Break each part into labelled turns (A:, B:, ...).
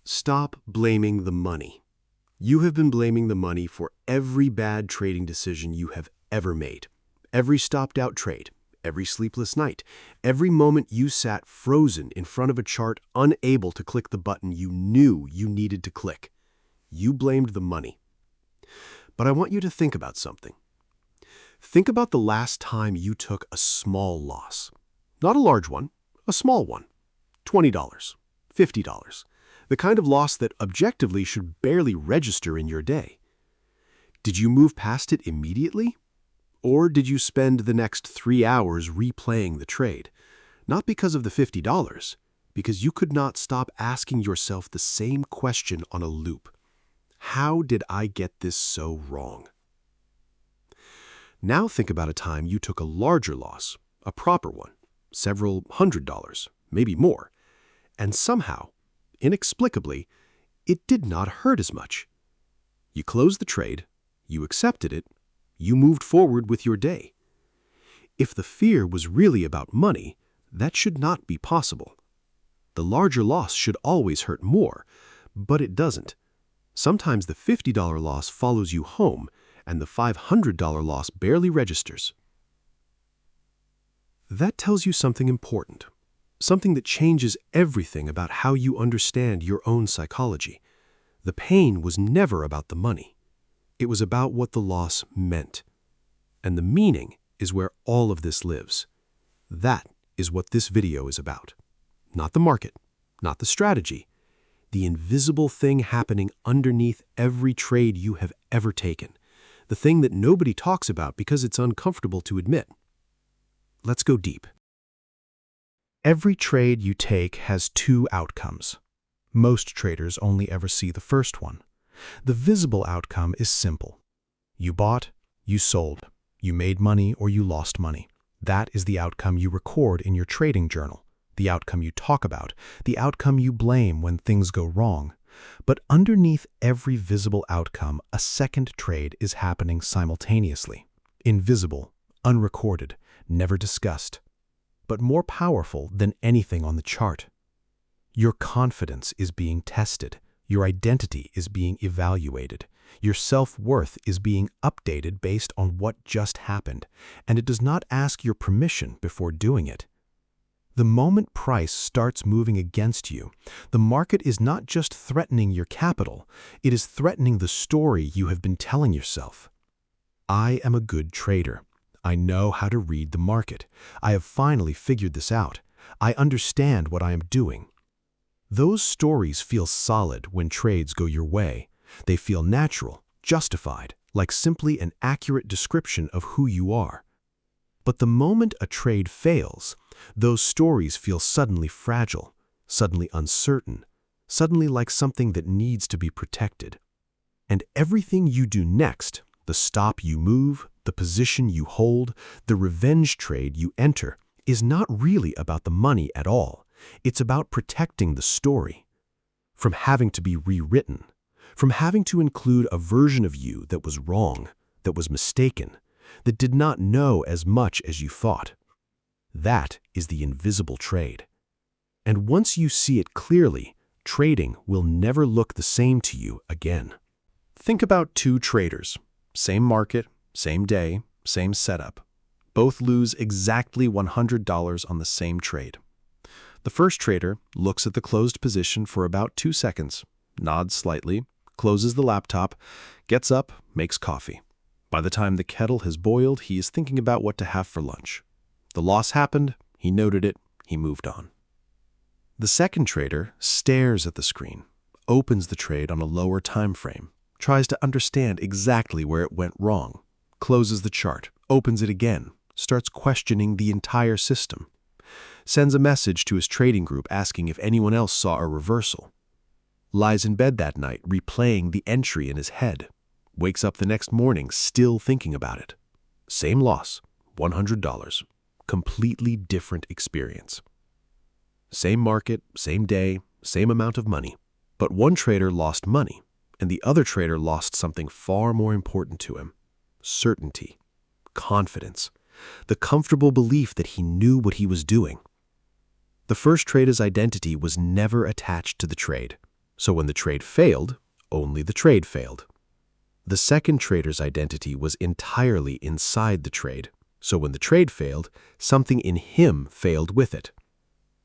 A: Stop blaming the money. You have been blaming the money for every bad trading decision you have ever made. Every stopped-out trade, every sleepless night, every moment you sat frozen in front of a chart unable to click the button you knew you needed to click. You blamed the money. But I want you to think about something. Think about the last time you took a small loss. Not a large one, a small one. $20, $50. The kind of loss that objectively should barely register in your day. Did you move past it immediately? Or did you spend the next 3 hours replaying the trade? Not because of the $50, because you could not stop asking yourself the same question on a loop. How did I get this so wrong? Now think about a time you took a larger loss, a proper one, several $100s, maybe more, and somehow, inexplicably, it did not hurt as much. You closed the trade, you accepted it, you moved forward with your day. If the fear was really about money, that should not be possible. The larger loss should always hurt more, but it doesn't. Sometimes the $50 loss follows you home, and the $500 loss barely registers. That tells you something important. Something that changes everything about how you understand your own psychology. The pain was never about the money. It was about what the loss meant. And the meaning is where all of this lives. That is what this video is about. Not the market, not the strategy. The invisible thing happening underneath every trade you have ever taken. The thing that nobody talks about because it's uncomfortable to admit. Let's go deep.
B: Every trade you take has two outcomes. Most traders only ever see the first one. The visible outcome is simple. You bought, you sold, you made money or you lost money. That is the outcome you record in your trading journal, the outcome you talk about, the outcome you blame when things go wrong. But underneath every visible outcome, a second trade is happening simultaneously. Invisible, unrecorded, never discussed. But more powerful than anything on the chart. Your confidence is being tested. Your identity is being evaluated. Your self-worth is being updated based on what just happened, and it does not ask your permission before doing it. The moment price starts moving against you, the market is not just threatening your capital, it is threatening the story you have been telling yourself. I am a good trader. I know how to read the market. I have finally figured this out. I understand what I am doing. Those stories feel solid when trades go your way. They feel natural, justified, like simply an accurate description of who you are. But the moment a trade fails, those stories feel suddenly fragile, suddenly uncertain, suddenly like something that needs to be protected. And everything you do next, the stop you move, the position you hold, the revenge trade you enter, is not really about the money at all. It's about protecting the story. From having to be rewritten, from having to include a version of you that was wrong, that was mistaken, that did not know as much as you thought. That is the invisible trade. And once you see it clearly, trading will never look the same to you again. Think about two traders, same market, same day, same setup. Both lose exactly $100 on the same trade. The first trader looks at the closed position for about 2 seconds, nods slightly, closes the laptop, gets up, makes coffee. By the time the kettle has boiled, he is thinking about what to have for lunch. The loss happened, he noted it, he moved on. The second trader stares at the screen, opens the trade on a lower time frame, tries to understand exactly where it went wrong, closes the chart, opens it again, starts questioning the entire system, sends a message to his trading group asking if anyone else saw a reversal, lies in bed that night replaying the entry in his head, wakes up the next morning still thinking about it. Same loss, $100, completely different experience. Same market, same day, same amount of money, but one trader lost money, and the other trader lost something far more important to him: certainty, confidence, the comfortable belief that he knew what he was doing. The first trader's identity was never attached to the trade.
A: So when the trade failed, only the trade failed. The second trader's identity was entirely inside the trade. So when the trade failed, something in him failed with it.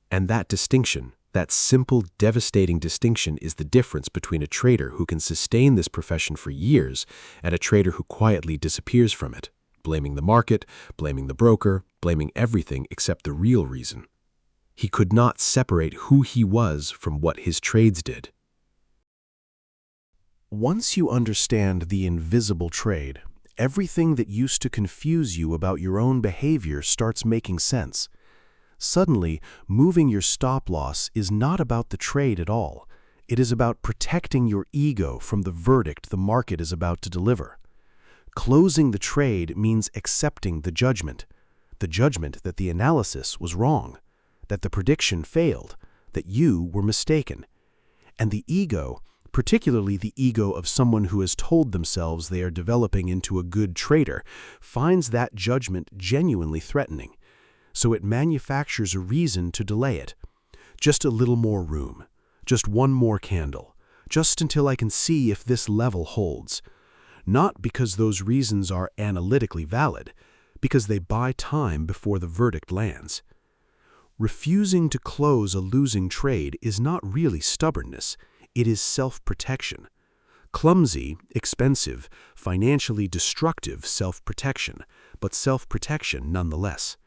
A: And that distinction, that simple, devastating distinction, is the difference between a trader who can sustain this profession for years and a trader who quietly disappears from it, blaming the market, blaming the broker, blaming everything except the real reason. He could not separate who he was from what his trades did.
B: Once you understand the invisible trade, everything that used to confuse you about your own behavior starts making sense. Suddenly, moving your stop-loss is not about the trade at all. It is about protecting your ego from the verdict the market is about to deliver. Closing the trade means accepting the judgment that the analysis was wrong, that the prediction failed, that you were mistaken. And the ego, particularly the ego of someone who has told themselves they are developing into a good trader, finds that judgment genuinely threatening. So it manufactures a reason to delay it. Just a little more room. Just one more candle. Just until I can see if this level holds. Not because those reasons are analytically valid, because they buy time before the verdict lands. Refusing to close a losing trade is not really stubbornness. It is self-protection. Clumsy, expensive, financially destructive self-protection, but self-protection nonetheless.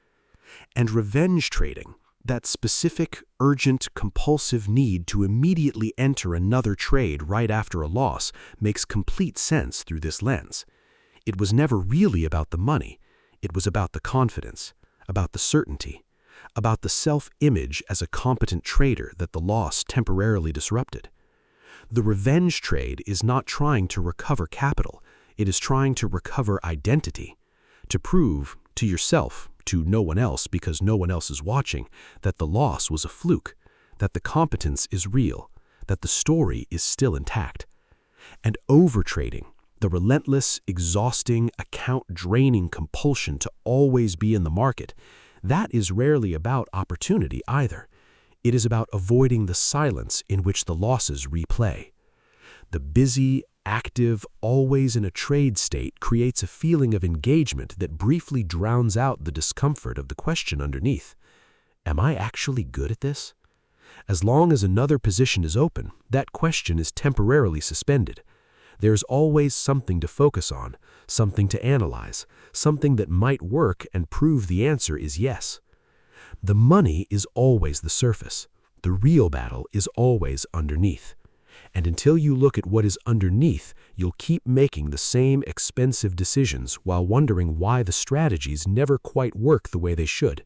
B: And revenge trading, that specific, urgent, compulsive need to immediately enter another trade right after a loss, makes complete sense through this lens. It was never really about the money. It was about the confidence, about the certainty, about the self-image as a competent trader that the loss temporarily disrupted. The revenge trade is not trying to recover capital. It is trying to recover identity, to prove to yourself, to no one else because no one else is watching, that the loss was a fluke, that the competence is real, that the story is still intact. And overtrading, the relentless, exhausting, account-draining compulsion to always be in the market, that is rarely about opportunity either. It is about avoiding the silence in which the losses replay. The busy, active, always in a trade state creates a feeling of engagement that briefly drowns out the discomfort of the question underneath. Am I actually good at this? As long as another position is open, that question is temporarily suspended. There's always something to focus on, something to analyze, something that might work and prove the answer is yes. The money is always the surface. The real battle is always underneath. And until you look at what is underneath, you'll keep making the same expensive decisions while wondering why the strategies never quite work the way they should.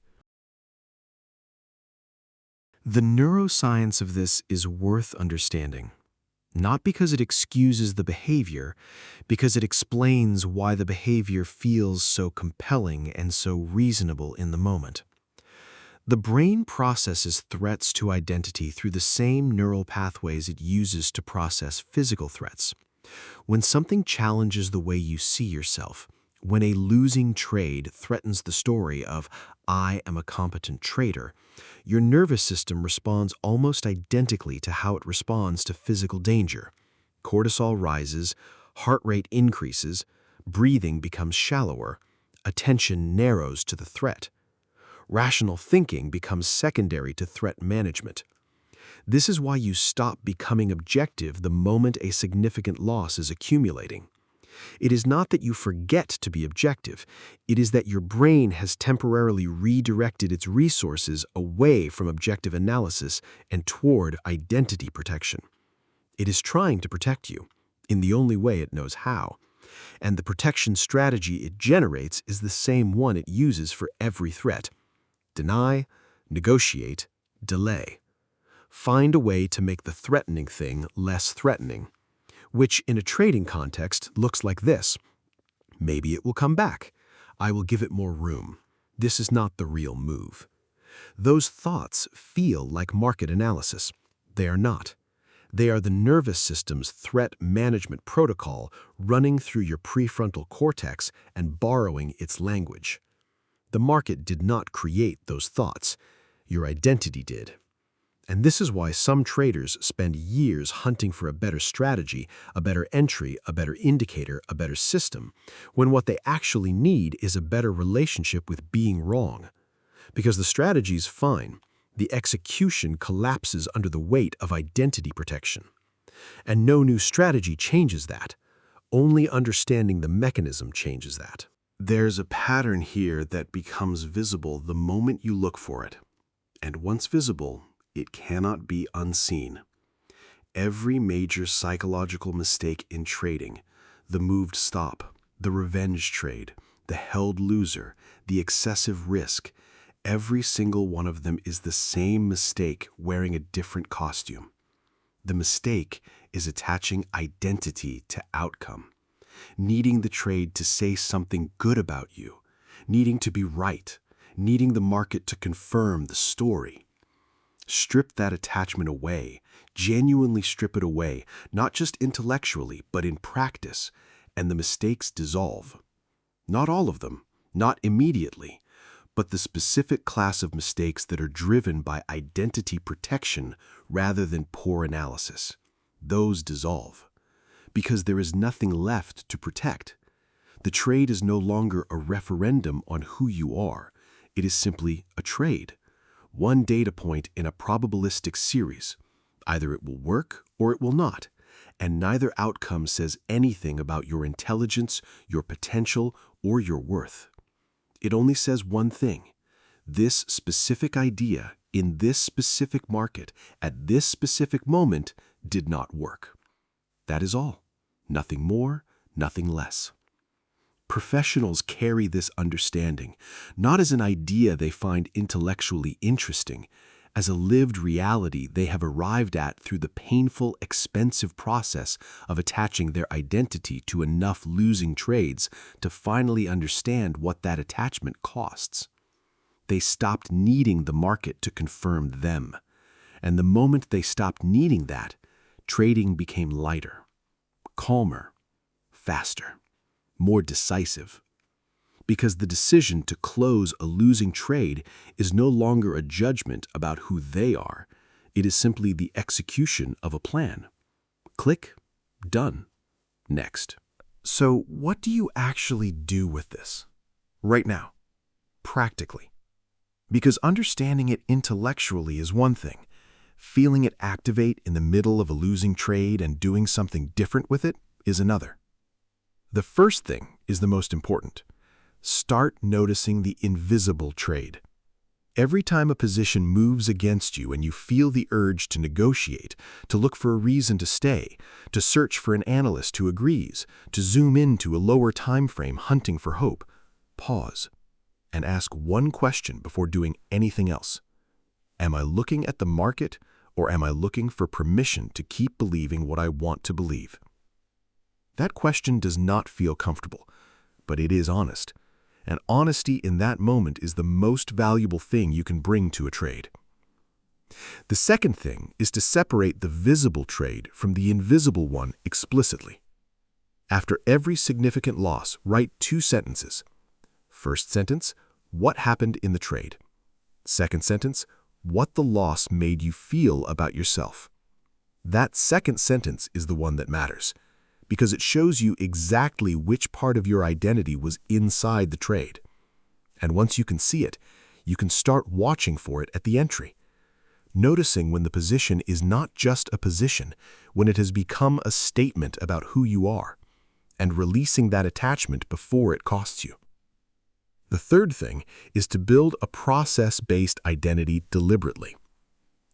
B: The neuroscience of this is worth understanding. Not because it excuses the behavior, because it explains why the behavior feels so compelling and so reasonable in the moment. The brain processes threats to identity through the same neural pathways it uses to process physical threats. When something challenges the way you see yourself, when a losing trade threatens the story of "I am a competent trader," your nervous system responds almost identically to how it responds to physical danger. Cortisol rises, heart rate increases, breathing becomes shallower, attention narrows to the threat. Rational thinking becomes secondary to threat management. This is why you stop becoming objective the moment a significant loss is accumulating. It is not that you forget to be objective. It is that your brain has temporarily redirected its resources away from objective analysis and toward identity protection. It is trying to protect you in the only way it knows how. And the protection strategy it generates is the same one it uses for every threat. Deny, negotiate, delay. Find a way to make the threatening thing less threatening, which in a trading context looks like this. Maybe it will come back. I will give it more room. This is not the real move. Those thoughts feel like market analysis. They are not. They are the nervous system's threat management protocol running through your prefrontal cortex and borrowing its language. The market did not create those thoughts. Your identity did.
A: And this is why some traders spend years hunting for a better strategy, a better entry, a better indicator, a better system, when what they actually need is a better relationship with being wrong. Because the strategy's fine, the execution collapses under the weight of identity protection. And no new strategy changes that. Only understanding the mechanism changes that. There's a pattern here that becomes visible the moment you look for it. And once visible, it cannot be unseen. Every major psychological mistake in trading, the moved stop, the revenge trade, the held loser, the excessive risk, every single one of them is the same mistake wearing a different costume. The mistake is attaching identity to outcome, needing the trade to say something good about you, needing to be right, needing the market to confirm the story. Strip that attachment away, genuinely strip it away, not just intellectually, but in practice, and the mistakes dissolve. Not all of them, not immediately, but the specific class of mistakes that are driven by identity protection rather than poor analysis. Those dissolve, because there is nothing left to protect. The trade is no longer a referendum on who you are. It is simply a trade, one data point in a probabilistic series. Either it will work or it will not, and neither outcome says anything about your intelligence, your potential, or your worth. It only says one thing: this specific idea in this specific market at this specific moment did not work. That is all. Nothing more, nothing less. Professionals carry this understanding, not as an idea they find intellectually interesting, as a lived reality they have arrived at through the painful, expensive process of attaching their identity to enough losing trades to finally understand what that attachment costs. They stopped needing the market to confirm them. And the moment they stopped needing that, trading became lighter, calmer, faster, more decisive. Because the decision to close a losing trade is no longer a judgment about who they are. It is simply the execution of a plan. Click, done, next.
B: So what do you actually do with this? Right now, practically. Because understanding it intellectually is one thing. Feeling it activate in the middle of a losing trade and doing something different with it is another. The first thing is the most important. Start noticing the invisible trade. Every time a position moves against you and you feel the urge to negotiate, to look for a reason to stay, to search for an analyst who agrees, to zoom into a lower time frame hunting for hope, pause and ask one question before doing anything else. Am I looking at the market, or am I looking for permission to keep believing what I want to believe? That question does not feel comfortable, but it is honest. And honesty in that moment is the most valuable thing you can bring to a trade. The second thing is to separate the visible trade from the invisible one explicitly. After every significant loss, write 2 sentences. First sentence, what happened in the trade? Second sentence, what the loss made you feel about yourself. That second sentence is the one that matters, because it shows you exactly which part of your identity was inside the trade. And once you can see it, you can start watching for it at the entry, noticing when the position is not just a position, when it has become a statement about who you are, and releasing that attachment before it costs you. The third thing is to build a process-based identity deliberately.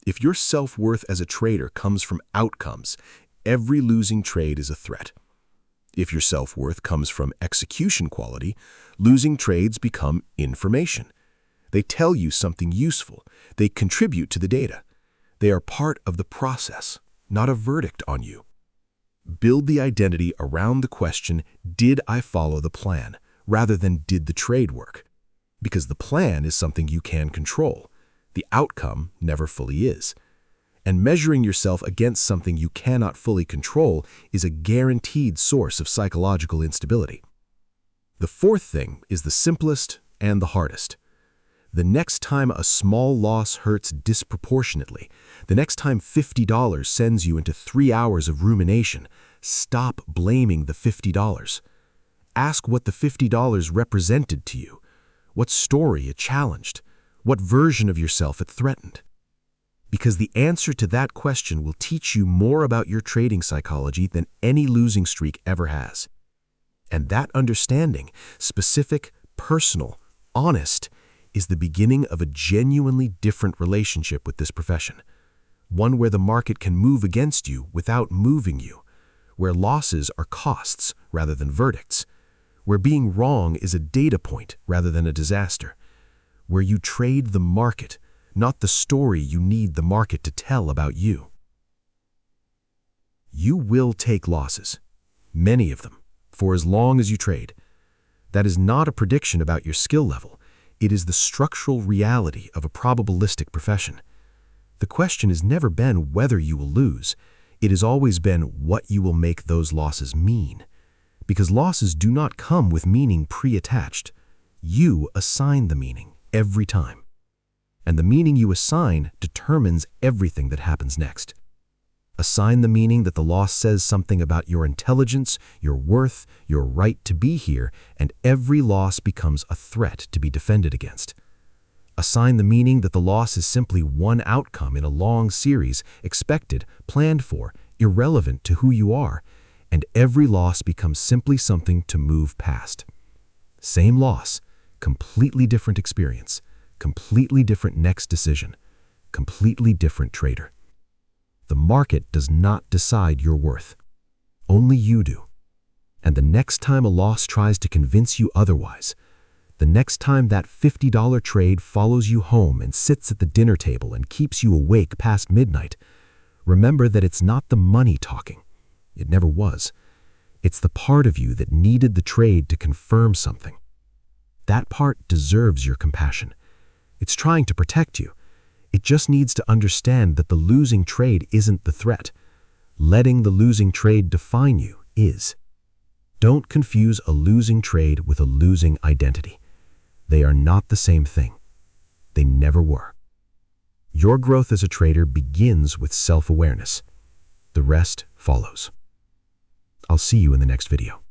B: If your self-worth as a trader comes from outcomes, every losing trade is a threat. If your self-worth comes from execution quality, losing trades become information. They tell you something useful. They contribute to the data. They are part of the process, not a verdict on you. Build the identity around the question, did I follow the plan, rather than did the trade work? Because the plan is something you can control. The outcome never fully is. And measuring yourself against something you cannot fully control is a guaranteed source of psychological instability. The fourth thing is the simplest and the hardest.
A: The next time a small loss hurts disproportionately, the next time $50 sends you into 3 hours of rumination, stop blaming the $50. Ask what the $50 represented to you, what story it challenged, what version of yourself it threatened. Because the answer to that question will teach you more about your trading psychology than any losing streak ever has. And that understanding, specific, personal, honest, is the beginning of a genuinely different relationship with this profession. One where the market can move against you without moving you, where losses are costs rather than verdicts, where being wrong is a data point rather than a disaster, where you trade the market, not the story you need the market to tell about you. You will take losses, many of them, for as long as you trade. That is not a prediction about your skill level. It is the structural reality of a probabilistic profession. The question has never been whether you will lose. It has always been what you will make those losses mean. Because losses do not come with meaning pre-attached. You assign the meaning every time. And the meaning you assign determines everything that happens next. Assign the meaning that the loss says something about your intelligence, your worth, your right to be here, and every loss becomes a threat to be defended against. Assign the meaning that the loss is simply one outcome in a long series, expected, planned for, irrelevant to who you are, and every loss becomes simply something to move past. Same loss, completely different experience, completely different next decision, completely different trader. The market does not decide your worth. Only you do. And the next time a loss tries to convince you otherwise, the next time that $50 trade follows you home and sits at the dinner table and keeps you awake past midnight, remember that it's not the money talking. It never was. It's the part of you that needed the trade to confirm something. That part deserves your compassion. It's trying to protect you. It just needs to understand that the losing trade isn't the threat. Letting the losing trade define you is. Don't confuse a losing trade with a losing identity. They are not the same thing. They never were. Your growth as a trader begins with self-awareness. The rest follows. I'll see you in the next video.